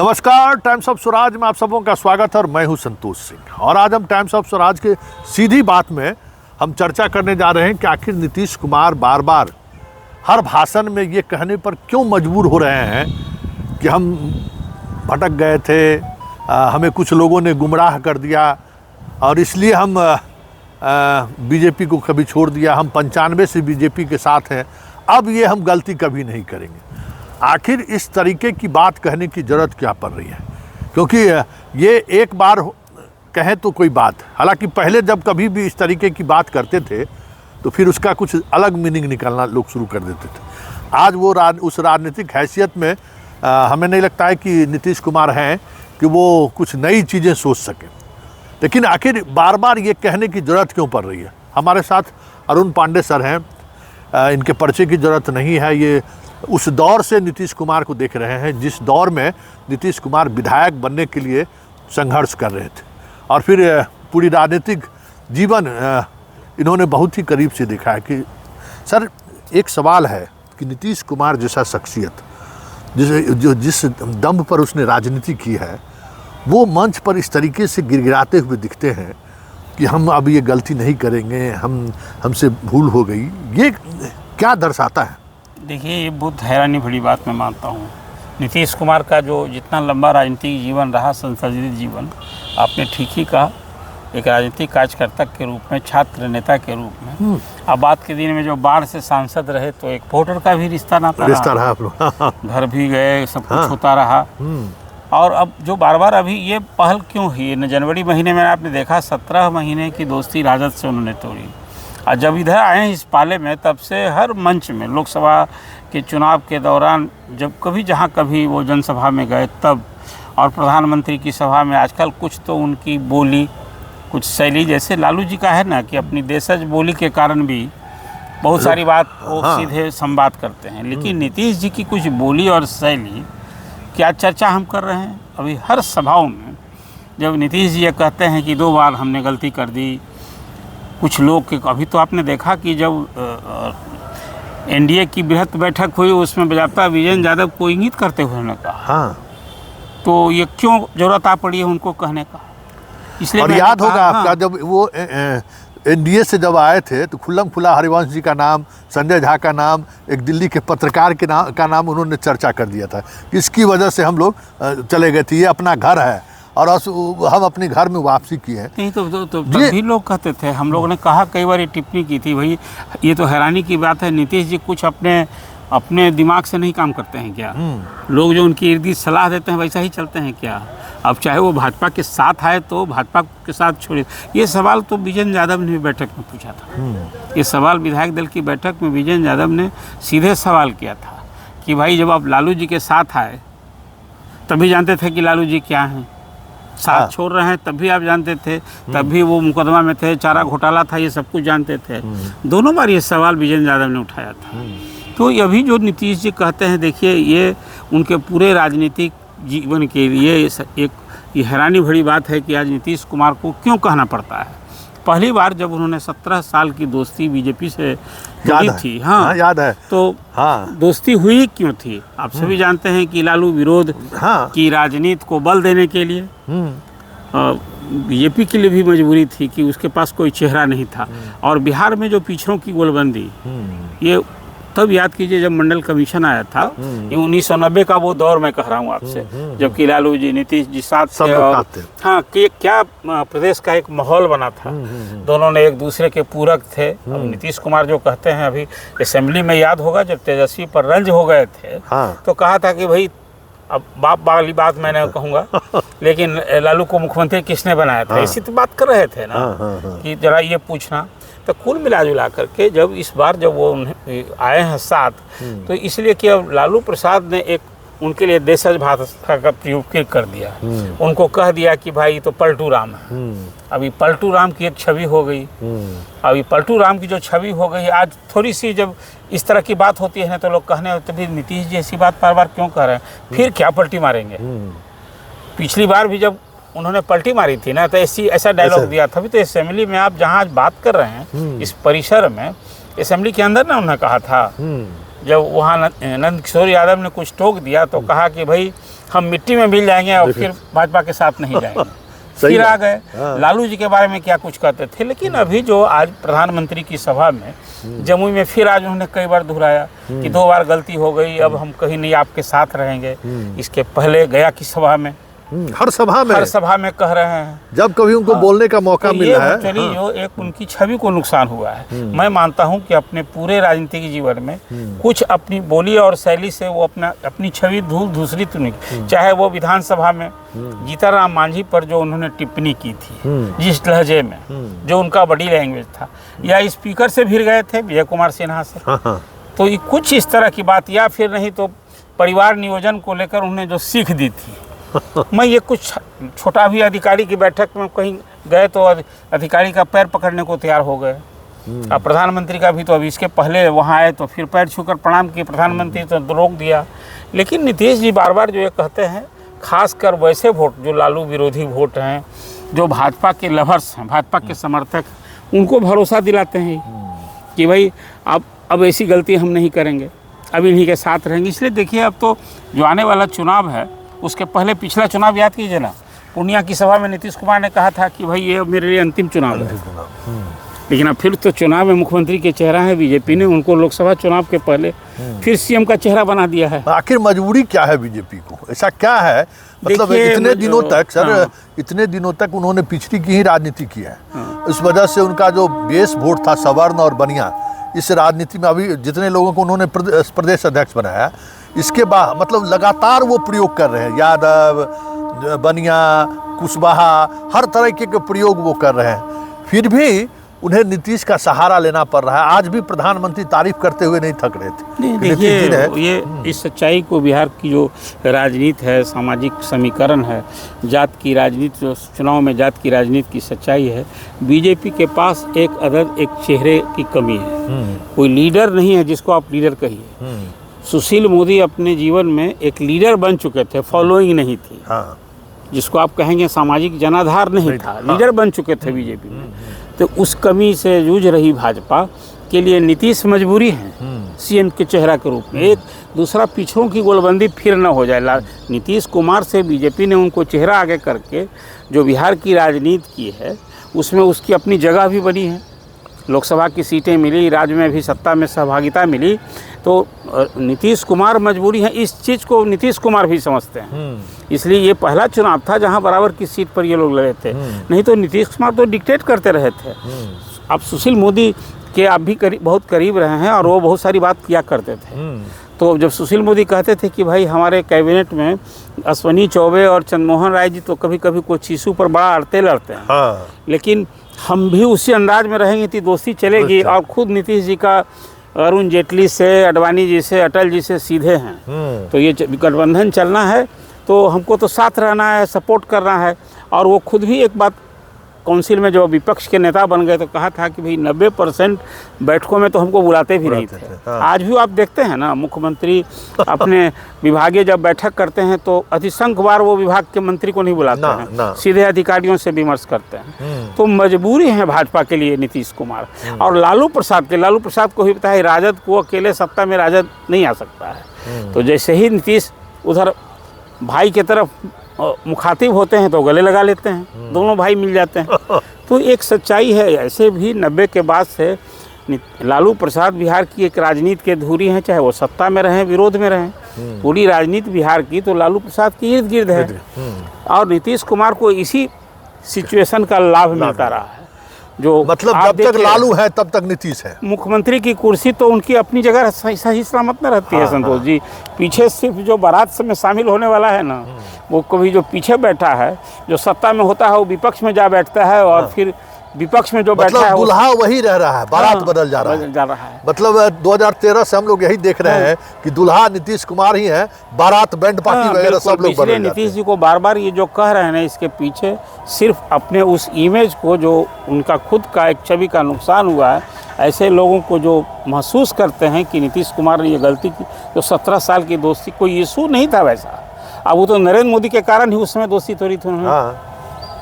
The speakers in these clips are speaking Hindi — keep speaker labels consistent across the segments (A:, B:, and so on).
A: नमस्कार, टाइम्स ऑफ स्वराज में आप सबों का स्वागत है और मैं हूं संतोष सिंह। और आज हम टाइम्स ऑफ स्वराज के सीधी बात में हम चर्चा करने जा रहे हैं कि आखिर नीतीश कुमार बार बार हर भाषण में ये कहने पर क्यों मजबूर हो रहे हैं कि हम भटक गए थे, हमें कुछ लोगों ने गुमराह कर दिया और इसलिए हम बीजेपी को कभी छोड़ दिया, हम 95 से बीजेपी के साथ हैं, अब ये हम गलती कभी नहीं करेंगे। आखिर इस तरीके की बात कहने की ज़रूरत क्या पड़ रही है? क्योंकि ये एक बार कहें तो कोई बात, हालांकि पहले जब कभी भी इस तरीके की बात करते थे तो फिर उसका कुछ अलग मीनिंग निकलना लोग शुरू कर देते थे। आज वो उस राजनीतिक हैसियत में हमें नहीं लगता है कि नीतीश कुमार हैं कि वो कुछ नई चीज़ें सोच सकें। लेकिन आखिर बार बार ये कहने की ज़रूरत क्यों पड़ रही है? हमारे साथ अरुण पांडे सर हैं, इनके परिचय की ज़रूरत नहीं है। ये उस दौर से नीतीश कुमार को देख रहे हैं जिस दौर में नीतीश कुमार विधायक बनने के लिए संघर्ष कर रहे थे और फिर पूरी राजनीतिक जीवन इन्होंने बहुत ही करीब से देखा है। कि सर, एक सवाल है कि नीतीश कुमार जैसा शख्सियत जिस दम पर उसने राजनीति की है, वो मंच पर इस तरीके से गिड़गिड़ाते हुए दिखते हैं कि हम अब ये गलती नहीं करेंगे, हमसे भूल हो गई। ये क्या दर्शाता है?
B: देखिए, ये बहुत हैरानी भरी बात मैं मानता हूँ। नीतीश कुमार का जो जितना लंबा राजनीतिक जीवन रहा, संसदीय जीवन, आपने ठीक ही कहा, एक राजनीतिक कार्यकर्ता के रूप में, छात्र नेता के रूप में। अब बात के दिन में जो बाढ़ से सांसद रहे तो एक वोटर का भी रिश्ता रहा, घर भी गए, सब कुछ होता रहा। और अब जो बार बार अभी ये पहल क्यों हुई? जनवरी महीने में आपने देखा 17 महीने की दोस्ती राजद से उन्होंने तोड़ी, और जब इधर आए हैं इस पाले में, तब से हर मंच में, लोकसभा के चुनाव के दौरान जब कभी जहाँ कभी वो जनसभा में गए तब, और प्रधानमंत्री की सभा में, आजकल कुछ तो उनकी बोली, कुछ शैली, जैसे लालू जी का है ना कि अपनी देशज बोली के कारण भी बहुत सारी बात वो सीधे संवाद करते हैं। लेकिन नीतीश जी की कुछ बोली और शैली, क्या चर्चा हम कर रहे हैं अभी हर सभाओं में, जब नीतीश जी ये कहते हैं कि 2 बार हमने गलती कर दी। कुछ लोग के अभी तो आपने देखा कि जब एनडीए की बृहत बैठक हुई, उसमें बजाता विजेंद्र यादव को इंगित करते हुए उन्होंने कहा, तो ये क्यों जरूरत आ पड़ी है उनको कहने का? इसलिए और याद होगा आपका, जब वो एनडीए से जब आए थे तो खुल्लम खुला हरिवंश जी का नाम, संजय झा का नाम, एक दिल्ली के पत्रकार के नाम उन्होंने चर्चा कर दिया था। इसकी वजह से हम लोग चले गए थे, ये अपना घर है और हम अपने घर में वापसी की है। नहीं तो भी लोग कहते थे, हम लोगों ने कहा, कई बार ये टिप्पणी की थी, भाई ये तो हैरानी की बात है, नीतीश जी कुछ अपने दिमाग से नहीं काम करते हैं क्या? लोग जो उनकी इर्द गिर्द सलाह देते हैं वैसा ही चलते हैं क्या? अब चाहे वो भाजपा के साथ आए तो भाजपा के साथ छोड़िए। ये सवाल तो विजेंद्र यादव ने भी बैठक में पूछा था। ये सवाल विधायक दल की बैठक में विजेंद्र यादव ने सीधे सवाल किया था कि भाई जब आप लालू जी के साथ आए तभी जानते थे कि लालू जी क्या हैं, साथ छोड़ रहे हैं तब भी आप जानते थे, तब भी वो मुकदमा में थे, चारा घोटाला था, ये सब कुछ जानते थे। दोनों बार ये सवाल विजेंद्र यादव ने उठाया था। तो अभी जो नीतीश जी कहते हैं, देखिए, ये उनके पूरे राजनीतिक जीवन के लिए एक ये हैरानी भरी बात है कि आज नीतीश कुमार को क्यों कहना पड़ता है। पहली बार जब उन्होंने 17 साल की दोस्ती बीजेपी से की थी,
A: याद है, तो
B: दोस्ती हुई क्यों थी? आप सभी जानते हैं कि लालू विरोध की राजनीति को बल देने के लिए, बीजेपी के लिए भी मजबूरी थी कि उसके पास कोई चेहरा नहीं था। और बिहार में जो पिछड़ों की गोलबंदी, ये तब याद कीजिए जब मंडल कमीशन आया था, ये 1990 का वो दौर मैं कह रहा हूँ आपसे, जबकि लालू जी, नीतीश जी साथ थे, और क्या प्रदेश का एक माहौल बना था। दोनों ने एक दूसरे के पूरक थे। अब नीतीश कुमार जो कहते हैं, अभी असेंबली में याद होगा जब तेजस्वी पर रंज हो गए थे, तो कहा था कि भाई, अब बाप वाली बात मैं नहीं कहूँगा, लेकिन लालू को मुख्यमंत्री किसने बनाया था, इसी तो बात कर रहे थे ना, कि जरा ये पूछना। तो कुल मिला जुला करके जब इस बार जब वो आए हैं साथ, तो इसलिए कि अब लालू प्रसाद ने एक उनके लिए देशज भाषा का प्रयोग कर दिया। उनको कह दिया कि भाई तो पलटू राम है। अभी पलटू राम की एक छवि हो गई। अभी पलटू राम की जो छवि हो गई, आज थोड़ी सी जब इस तरह की बात होती है ना, तो लोग कहने होते भी नीतीश जी ऐसी बात बार बार क्यों कह रहे हैं, फिर क्या पलटी मारेंगे। पिछली बार भी जब उन्होंने पलटी मारी थी ना, तो ऐसा डायलॉग दिया था भी। तो असेंबली में आप जहाँ बात कर रहे हैं, इस परिसर में, असेंबली के अंदर ना उन्होंने कहा था, जब वहाँ नंद किशोर यादव ने कुछ टोक दिया तो कहा कि भाई हम मिट्टी में मिल जाएंगे और फिर भाजपा के साथ नहीं जाएंगे।
A: सही
B: फिर आ
A: बात।
B: गए लालू जी के बारे में क्या कुछ कहते थे। लेकिन अभी जो आज प्रधानमंत्री की सभा में जमुई में फिर आज उन्होंने कई बार दोहराया कि 2 बार गलती हो गई, अब हम कहीं नहीं आपके साथ रहेंगे। इसके पहले गया की सभा में,
A: हर सभा में
B: कह रहे हैं,
A: जब कभी उनको बोलने का मौका
B: तो
A: मिला है।
B: चलिए जो एक उनकी छवि को नुकसान हुआ है। मैं मानता हूं कि अपने पूरे राजनीतिक जीवन में कुछ अपनी बोली और शैली से वो अपनी छवि दूसरी तो नहीं, चाहे वो विधानसभा में जीताराम मांझी पर जो उन्होंने टिप्पणी की थी जिस लहजे में, जो उनका बॉडी लैंग्वेज था, या स्पीकर से भिड़ गए थे विजय कुमार सिन्हा से, तो ये कुछ इस तरह की बात, या फिर नहीं तो परिवार नियोजन को लेकर उन्हें जो सीख दी थी। मैं ये कुछ छोटा भी अधिकारी की बैठक में कहीं गए तो अधिकारी का पैर पकड़ने को तैयार हो गए। अब प्रधानमंत्री का भी तो अभी इसके पहले वहाँ आए तो फिर पैर छूकर प्रणाम किए, प्रधानमंत्री तो रोक दिया। लेकिन नीतीश जी बार बार जो ये कहते हैं, खासकर वैसे वोट जो लालू विरोधी वोट हैं, जो भाजपा के लवर्स हैं, भाजपा के समर्थक, उनको भरोसा दिलाते हैं कि भाई अब ऐसी गलती हम नहीं करेंगे, अब इन्हीं के साथ रहेंगे। इसलिए देखिए अब तो जो आने वाला चुनाव है, उसके पहले पिछला चुनाव याद कीजिए ना, पूर्णिया की सभा में नीतीश कुमार ने कहा था कि भाई ये मेरे लिए अंतिम चुनाव है। लेकिन अब फिर तो चुनाव में मुख्यमंत्री के चेहरा है, बीजेपी ने उनको लोकसभा चुनाव के पहले फिर सीएम का चेहरा बना दिया है।
A: आखिर मजबूरी क्या है बीजेपी को, ऐसा क्या है? मतलब इतने दिनों तक सर, इतने दिनों तक उन्होंने पिछड़ी की ही राजनीति की है। इस वजह से उनका जो बेस वोट था सवर्ण और बनिया, इस राजनीति में अभी जितने लोगों को उन्होंने प्रदेश अध्यक्ष बनाया, इसके बाद मतलब लगातार वो प्रयोग कर रहे हैं। यादव, बनिया, कुशवाहा, हर तरह के प्रयोग वो कर रहे हैं। फिर भी उन्हें नीतीश का सहारा लेना पड़ रहा है। आज भी प्रधानमंत्री तारीफ करते हुए नहीं थक रहे थे।
B: नहीं देखिए, ये इस सच्चाई को बिहार की जो राजनीति है, सामाजिक समीकरण है, जात की राजनीति, जो चुनाव में जात की राजनीति की सच्चाई है, बीजेपी के पास एक चेहरे की कमी है। कोई लीडर नहीं है जिसको आप लीडर कहिए। सुशील मोदी अपने जीवन में एक लीडर बन चुके थे, फॉलोइंग नहीं थी। जिसको आप कहेंगे सामाजिक जनाधार नहीं था, लीडर बन चुके थे बीजेपी में। तो उस कमी से जूझ रही भाजपा के लिए नीतीश मजबूरी है सीएम के चेहरा के रूप में। एक दूसरा पिछड़ों की गोलबंदी फिर न हो जाए। नीतीश कुमार से बीजेपी ने उनको चेहरा आगे करके जो बिहार की राजनीति की है, उसमें उसकी अपनी जगह भी बनी है। लोकसभा की सीटें मिली, राज्य में भी सत्ता में सहभागिता मिली। तो नीतीश कुमार मजबूरी है, इस चीज़ को नीतीश कुमार भी समझते हैं। इसलिए ये पहला चुनाव था जहां बराबर की सीट पर ये लोग लड़े थे। नहीं तो नीतीश कुमार तो डिक्टेट करते रहे थे। अब सुशील मोदी के आप भी बहुत करीब रहे हैं और वो बहुत सारी बात किया करते थे। तो जब सुशील मोदी कहते थे कि भाई हमारे कैबिनेट में अश्वनी चौबे और चंद्रमोहन राय जी तो कभी कभी कोई इशू पर बड़ा अड़ते लड़ते हैं, लेकिन हम भी उसी अंदाज में रहेंगे तो दोस्ती चलेगी। और खुद नीतीश जी का अरुण जेटली से, अडवाणी जी से, अटल जी से सीधे हैं। तो ये गठबंधन चलना है तो हमको तो साथ रहना है, सपोर्ट करना है। और वो खुद भी एक बात काउंसिल में जो विपक्ष के नेता बन गए तो कहा था कि भाई 90% बैठकों में तो हमको बुलाते भी नहीं थे। आज भी आप देखते हैं ना, मुख्यमंत्री अपने विभागीय जब बैठक करते हैं तो अधिसंख्य बार वो विभाग के मंत्री को नहीं बुलाते हैं, सीधे अधिकारियों से विमर्श करते हैं। तो मजबूरी है भाजपा के लिए नीतीश कुमार और लालू प्रसाद को ही पता है राजद को अकेले सत्ता में राजद नहीं आ सकता है। तो जैसे ही नीतीश उधर भाई की तरफ मुखातिब होते हैं तो गले लगा लेते हैं, दोनों भाई मिल जाते हैं। तो एक सच्चाई है। ऐसे भी 90 के बाद से लालू प्रसाद बिहार की एक राजनीति के धुरी हैं, चाहे वो सत्ता में रहें, विरोध में रहें। पूरी राजनीति बिहार की तो लालू प्रसाद के इर्द गिर्द है। और नीतीश कुमार को इसी सिचुएशन का लाभ मिलता रहा है। जो
A: मतलब जब तक लालू है तब तक नीतीश है।
B: मुख्यमंत्री की कुर्सी तो उनकी अपनी जगह सही सलामत न रहती है संतोष जी। पीछे सिर्फ जो बारात में शामिल होने वाला है ना, वो कभी जो पीछे बैठा है, जो सत्ता में होता है वो विपक्ष में जा बैठता है और फिर विपक्ष में जो बैठा है
A: दुल्हा वही रह रहा है, बारात बदल जा रहा है। मतलब 2013 से हम लोग यही देख रहे हैं कि दुल्हा नीतीश कुमार ही है, बारात बैंड पार्टी वगैरह सब लोग बदल जाते हैं।
B: नीतीश जी को बार बार ये जो कह रहे हैं ना, इसके पीछे सिर्फ अपने उस इमेज को, जो उनका खुद का एक छवि का नुकसान हुआ है, ऐसे लोगों को जो महसूस करते हैं कि नीतीश कुमार ने ये गलती की। जो 17 साल की दोस्ती कोई इशू नहीं था वैसा, अब वो तो नरेंद्र मोदी के कारण ही उस समय दोस्ती तोड़ी थी उन्होंने।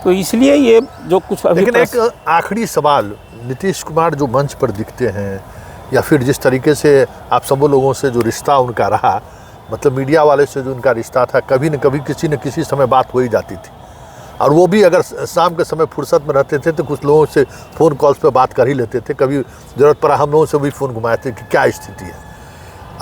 B: तो इसलिए ये जो कुछ अभी।
A: लेकिन एक आखिरी सवाल, नीतीश कुमार जो मंच पर दिखते हैं या फिर जिस तरीके से आप सब लोगों से जो रिश्ता उनका रहा, मतलब मीडिया वाले से जो उनका रिश्ता था, कभी न कभी किसी न किसी समय बात हो ही जाती थी। और वो भी अगर शाम के समय फुर्सत में रहते थे तो कुछ लोगों से फ़ोन कॉल्स पे बात कर ही लेते थे। कभी ज़रूरत पड़ा हम लोगों से भी फ़ोन घुमाए थे कि क्या स्थिति है।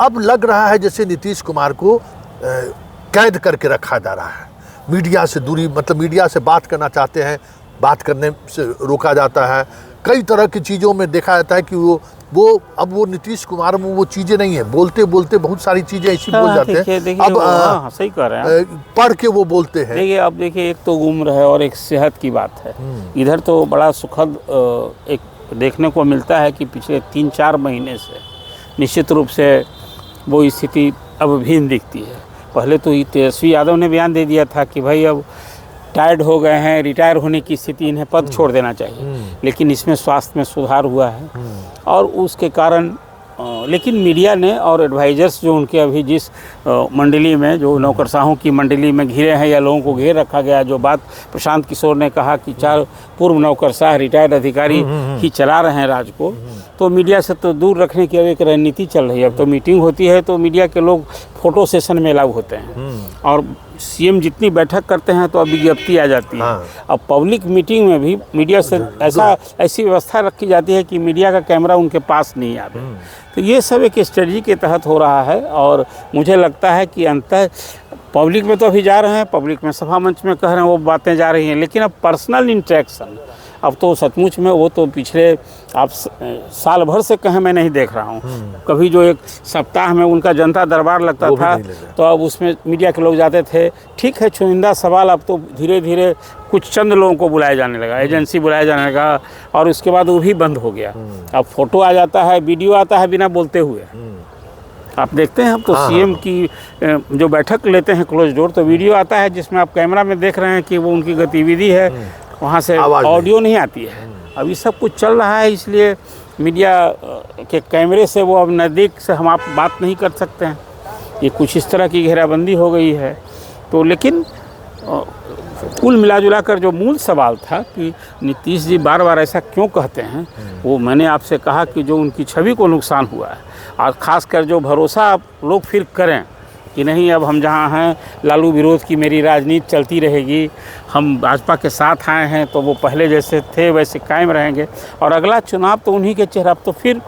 A: अब लग रहा है जैसे नीतीश कुमार को कैद करके रखा जा रहा है। मीडिया से दूरी, मतलब मीडिया से बात करना चाहते हैं, बात करने से रोका जाता है। कई तरह की चीज़ों में देखा जाता है कि वो नीतीश कुमार में वो चीज़ें नहीं है। बोलते बोलते बहुत सारी चीज़ें ऐसी बोल जाते हैं। अब
B: सही कह रहे हैं,
A: पढ़ के वो बोलते हैं।
B: देखिए अब देखिए, एक तो उम्र है और एक सेहत की बात है। इधर तो बड़ा सुखद एक देखने को मिलता है कि पिछले 3-4 महीने से निश्चित रूप से वो स्थिति अब भिन्न दिखती है। पहले तो तेजस्वी यादव ने बयान दे दिया था कि भाई अब टायर्ड हो गए हैं, रिटायर होने की स्थिति, इन्हें पद छोड़ देना चाहिए। लेकिन इसमें स्वास्थ्य में सुधार हुआ है और उसके कारण लेकिन मीडिया ने और एडवाइजर्स जो उनके अभी जिस मंडली में, जो नौकरशाहों की मंडली में घिरे हैं या लोगों को घेर रखा गया, जो बात प्रशांत किशोर ने कहा कि 4 पूर्व नौकरशाह रिटायर्ड अधिकारी ही चला रहे हैं राज को, तो मीडिया से तो दूर रखने की अब एक रणनीति चल रही है। अब तो मीटिंग होती है तो मीडिया के लोग फोटो सेशन में अलाउ होते हैं और सीएम जितनी बैठक करते हैं तो अब विज्ञप्ति आ जाती है। अब पब्लिक मीटिंग में भी मीडिया से ऐसी व्यवस्था रखी जाती है कि मीडिया का कैमरा उनके पास नहीं आते। तो ये सब एक स्ट्रेटजी के तहत हो रहा है और मुझे लगता है कि अंततः पब्लिक में तो अभी जा रहे हैं, पब्लिक में सभा मंच में कह रहे हैं, वो बातें जा रही हैं, लेकिन अब पर्सनल इंटरेक्शन अब तो सचमुच में वो तो पिछले आप साल भर से कहीं मैं नहीं देख रहा हूँ। कभी जो एक सप्ताह में उनका जनता दरबार लगता था तो अब उसमें मीडिया के लोग जाते थे। ठीक है, चुनिंदा सवाल अब तो धीरे धीरे कुछ चंद लोगों को बुलाया जाने लगा, एजेंसी बुलाया जाने लगा और उसके बाद वो भी बंद हो गया। अब फोटो आ जाता है, वीडियो आता है बिना बोलते हुए। आप देखते हैं, हम तो सीएम की जो बैठक लेते हैं क्लोज डोर, तो वीडियो आता है जिसमें आप कैमरा में देख रहे हैं कि वो उनकी गतिविधि है, वहाँ से ऑडियो नहीं आती है। अब ये सब कुछ चल रहा है, इसलिए मीडिया के कैमरे से वो अब नज़दीक से हम आप बात नहीं कर सकते हैं। ये कुछ इस तरह की घेराबंदी हो गई है। तो लेकिन कुल मिला कर जो मूल सवाल था कि नीतीश जी बार बार ऐसा क्यों कहते हैं, वो मैंने आपसे कहा कि जो उनकी छवि को नुकसान हुआ है और ख़ासकर जो भरोसा आप लोग फिर करें कि नहीं अब हम जहाँ हैं लालू विरोध की मेरी राजनीति चलती रहेगी, हम भाजपा के साथ आए हैं तो वो पहले जैसे थे वैसे कायम रहेंगे और अगला चुनाव तो उन्हीं के चेहरा तो फिर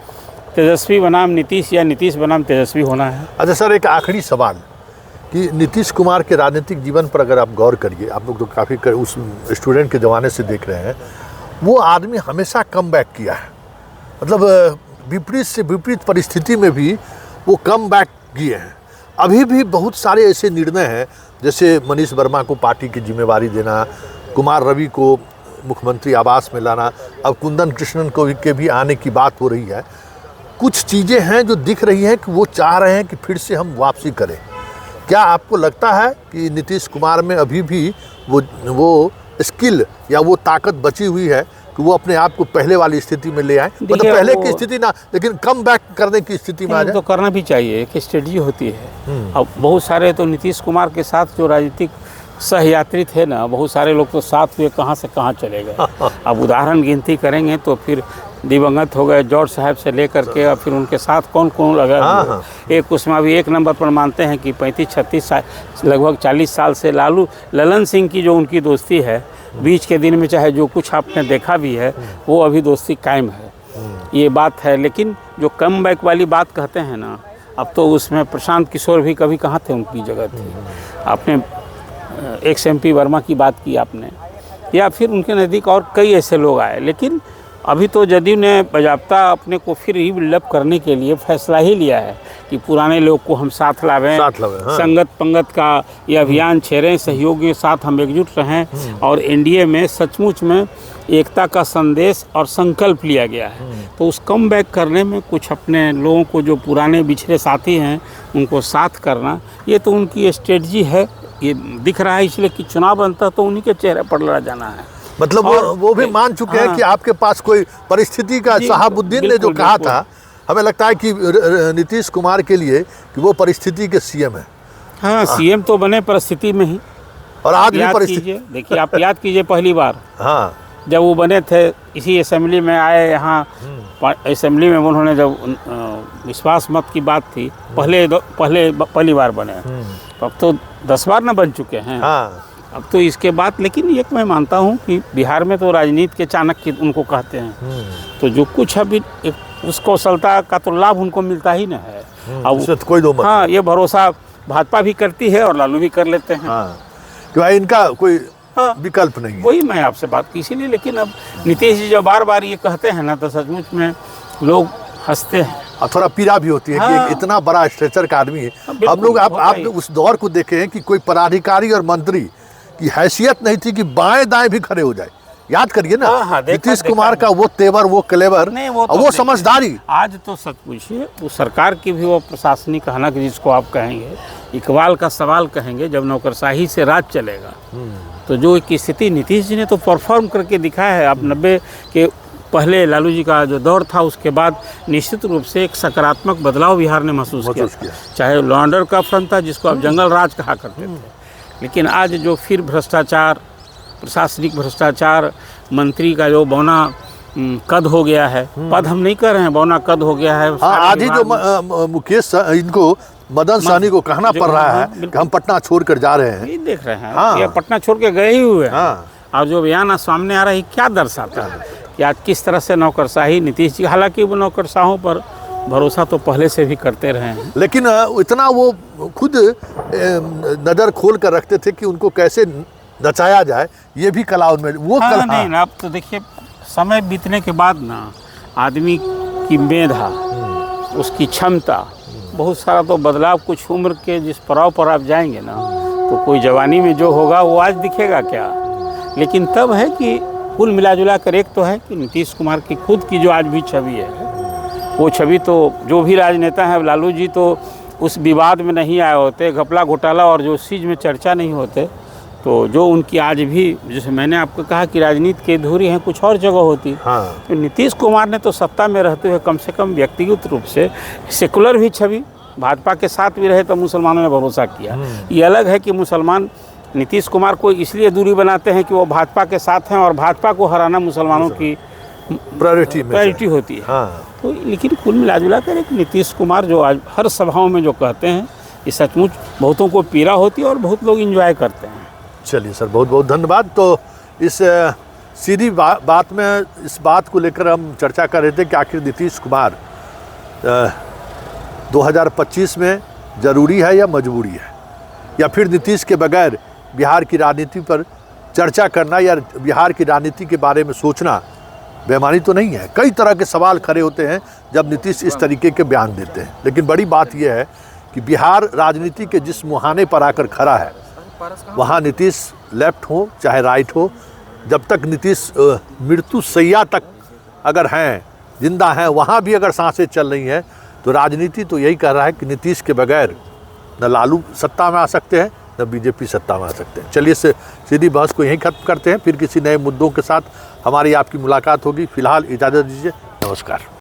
B: तेजस्वी बनाम नीतीश या नीतीश बनाम तेजस्वी होना है।
A: अच्छा सर, एक आखिरी सवाल कि नीतीश कुमार के राजनीतिक जीवन पर अगर आप गौर करिए, आप लोग तो काफ़ी उस स्टूडेंट के ज़माने से देख रहे हैं, वो आदमी हमेशा कम बैक किया है। मतलब विपरीत से विपरीत परिस्थिति में भी वो कम बैक किए हैं। अभी भी बहुत सारे ऐसे निर्णय हैं, जैसे मनीष वर्मा को पार्टी की जिम्मेवारी देना, कुमार रवि को मुख्यमंत्री आवास में लाना, अब कुंदन कृष्णन को के भी आने की बात हो रही है। कुछ चीज़ें हैं जो दिख रही हैं कि वो चाह रहे हैं कि फिर से हम वापसी करें। क्या आपको लगता है कि नीतीश कुमार में अभी भी वो स्किल या वो ताकत बची हुई है कि वो अपने आप को पहले वाली स्थिति में ले आए? मतलब पहले की स्थिति ना, लेकिन कम बैक करने की स्थिति में आ जाए।
B: तो करना भी चाहिए, एक स्ट्रेटजी होती है। अब बहुत सारे तो नीतीश कुमार के साथ जो राजनीतिक सहयात्री थे ना, बहुत सारे लोग तो साथ हुए कहाँ से कहाँ चले गए। अब उदाहरण गिनती करेंगे तो फिर दिवंगत हो गए जॉर्ज साहब से लेकर के, और फिर उनके साथ कौन कौन लगा। एक उसमें अभी एक नंबर पर मानते हैं कि 35-36 साल, लगभग 40 साल से ललन सिंह की जो उनकी दोस्ती है, बीच के दिन में चाहे जो कुछ आपने देखा भी है, वो अभी दोस्ती कायम है, ये बात है। लेकिन जो कम बैक वाली बात कहते हैं ना, अब तो उसमें प्रशांत किशोर भी कभी कहाँ थे, उनकी जगह थी। आपने एक्स MP वर्मा की बात की आपने, या फिर उनके नज़दीक और कई ऐसे लोग आए। लेकिन अभी तो जदयू ने बाज़ाब्ता अपने को फिर रीबिल्डअप करने के लिए फैसला ही लिया है कि पुराने लोग को हम साथ लावें, संगत पंगत का ये अभियान छेड़ें, सहयोग के साथ हम एकजुट रहें और एनडीए में सचमुच में एकता का संदेश और संकल्प लिया गया है। तो उस कम बैक करने में कुछ अपने लोगों को, जो पुराने बिछड़े साथी हैं, उनको साथ करना, ये तो उनकी स्ट्रेटजी है। ये दिख रहा है इसलिए कि चुनाव अंततः तो उन्हीं के चेहरे पर लड़ा जाना है।
A: मतलब वो भी मान चुके हैं कि आपके पास कोई परिस्थिति का, शहाबुद्दीन ने जो कहा था, हमें लगता है कि नीतीश कुमार के लिए कि वो परिस्थिति के सीएम है।
B: हाँ, सीएम तो बने परिस्थिति में ही।
A: और आज भी परिस्थिति,
B: देखिए आप याद कीजिए पहली बार जब वो बने थे इसी असेंबली में आए यहाँ असेंबली में उन्होंने जब विश्वास मत की बात थी पहली बार बने। अब तो 10 बार ना बन चुके हैं।
A: हाँ।
B: अब तो इसके बाद, लेकिन एक मैं मानता हूँ कि बिहार में तो राजनीति के चाणक्य उनको कहते हैं, तो जो कुछ अभी उस कौशलता का तो लाभ उनको मिलता ही न है। अब
A: इसमें तो कोई दो मत
B: हाँ, ये भरोसा भाजपा भी करती है और लालू भी कर लेते हैं।
A: हाँ, कि भाई इनका कोई
B: हाँ,
A: विकल्प नहीं है।
B: वही मैं आपसे बात की इसीलिए। लेकिन अब नीतीश जी जब बार बार ये कहते हैं ना, तो सचमुच में लोग हंसते हैं
A: और थोड़ा पीड़ा भी होती है कि
B: हाँ।
A: एक इतना बड़ा स्ट्रेचर का आदमी है।
B: बिल्कुल,
A: हम लोग आप
B: होता ही।
A: उस दौर को देखे हैं कि कोई पदाधिकारी और मंत्री की हैसियत नहीं थी कि बाएं दाएं भी खड़े हो जाए। याद करिए ना,
B: हाँ, हाँ, देखा-
A: नीतीश
B: देखा
A: कुमार
B: है।
A: का वो तेवर, वो क्लेवर
B: नहीं,
A: और
B: तो
A: वो
B: देखिए,
A: समझदारी।
B: आज तो सच पूछिए, वो सरकार की भी वो प्रशासनिक हनक जिसको आप कहेंगे, इकबाल का सवाल कहेंगे, जब नौकरशाही से राज चलेगा तो जो एक स्थिति नीतीश जी ने तो परफॉर्म करके दिखाया है। आप 90 के पहले लालू जी का जो दौर था, उसके बाद निश्चित रूप से एक सकारात्मक बदलाव बिहार ने महसूस किया। चाहे लॉ एंड ऑर्डर का फ्रंट था, जिसको आप जंगल राज कहा करते थे, लेकिन आज जो फिर भ्रष्टाचार, प्रशासनिक भ्रष्टाचार, मंत्री का जो बौना कद हो गया है, पद हम नहीं कर रहे हैं, बौना कद हो गया है।
A: हाँ, आज ही जो मुकेश इनको मदन सहनी को कहना पड़ रहा है कि हम पटना छोड़कर जा रहे हैं।
B: ये देख रहे हैं
A: हाँ।
B: ये पटना छोड़ के गए ही हुए हैं।
A: हाँ।
B: और जो बयान सामने आ रहा है, क्या दर्शाता है कि आज किस तरह से नौकरशाही नीतीश जी, हालांकि वो नौकरशाहों पर भरोसा तो पहले से भी करते रहे हैं,
A: लेकिन इतना वो खुद नज़र खोल कर रखते थे कि उनको कैसे नचाया जाए, ये भी कला उनमें वो
B: हाँ,
A: कला।
B: नहीं ना, अब तो देखिए समय बीतने के बाद ना आदमी की मेधा, उसकी क्षमता, बहुत सारा तो बदलाव, कुछ उम्र के जिस पड़ाव पर आप जाएंगे ना, तो कोई जवानी में जो होगा वो आज दिखेगा क्या। लेकिन तब है कि कुल मिला जुला कर एक तो है कि नीतीश कुमार की खुद की जो आज भी छवि है, वो छवि तो जो भी राजनेता हैं, लालू जी तो उस विवाद में नहीं आए होते, घपला घोटाला और जो चीज़ में चर्चा नहीं होते, तो जो उनकी आज भी, जैसे मैंने आपको कहा कि राजनीति की अधूरी है, कुछ और जगह होती।
A: हाँ।
B: तो नीतीश कुमार ने तो सत्ता में रहते हुए कम से कम व्यक्तिगत रूप से सेकुलर भी छवि, भाजपा के साथ भी रहे तो मुसलमानों ने भरोसा किया। ये अलग है कि मुसलमान नीतीश कुमार को इसलिए दूरी बनाते हैं कि वो भाजपा के साथ हैं और भाजपा को हराना मुसलमानों की प्रायोरिटी होती है।
A: हाँ।
B: तो लेकिन कुल मिला कर एक नीतीश कुमार जो आज हर सभाओं में जो कहते हैं, ये सचमुच बहुतों को पीड़ा होती है और बहुत लोग इंजॉय करते हैं।
A: चलिए सर, बहुत बहुत धन्यवाद। तो इस सीधी बात में इस बात को लेकर हम चर्चा कर रहे थे कि आखिर नीतीश कुमार 2025 में ज़रूरी है या मजबूरी है, या फिर नीतीश के बगैर बिहार की राजनीति पर चर्चा करना या बिहार की राजनीति के बारे में सोचना बेईमानी तो नहीं है। कई तरह के सवाल खड़े होते हैं जब नीतीश इस तरीके के बयान देते हैं, लेकिन बड़ी बात यह है कि बिहार राजनीति के जिस मुहाने पर आकर खड़ा है, वहाँ नीतीश लेफ्ट हो चाहे राइट हो, जब तक नीतीश मृत्यु सैया तक अगर हैं, जिंदा हैं, वहाँ भी अगर सांसें चल रही हैं, तो राजनीति तो यही कह रहा है कि नीतीश के बगैर न लालू सत्ता में आ सकते हैं, न बीजेपी सत्ता में आ सकते हैं। चलिए, इससे सीधी बहस को यहीं खत्म करते हैं, फिर किसी नए मुद्दों के साथ हमारी आपकी मुलाकात होगी। फिलहाल इजाज़त दीजिए, नमस्कार।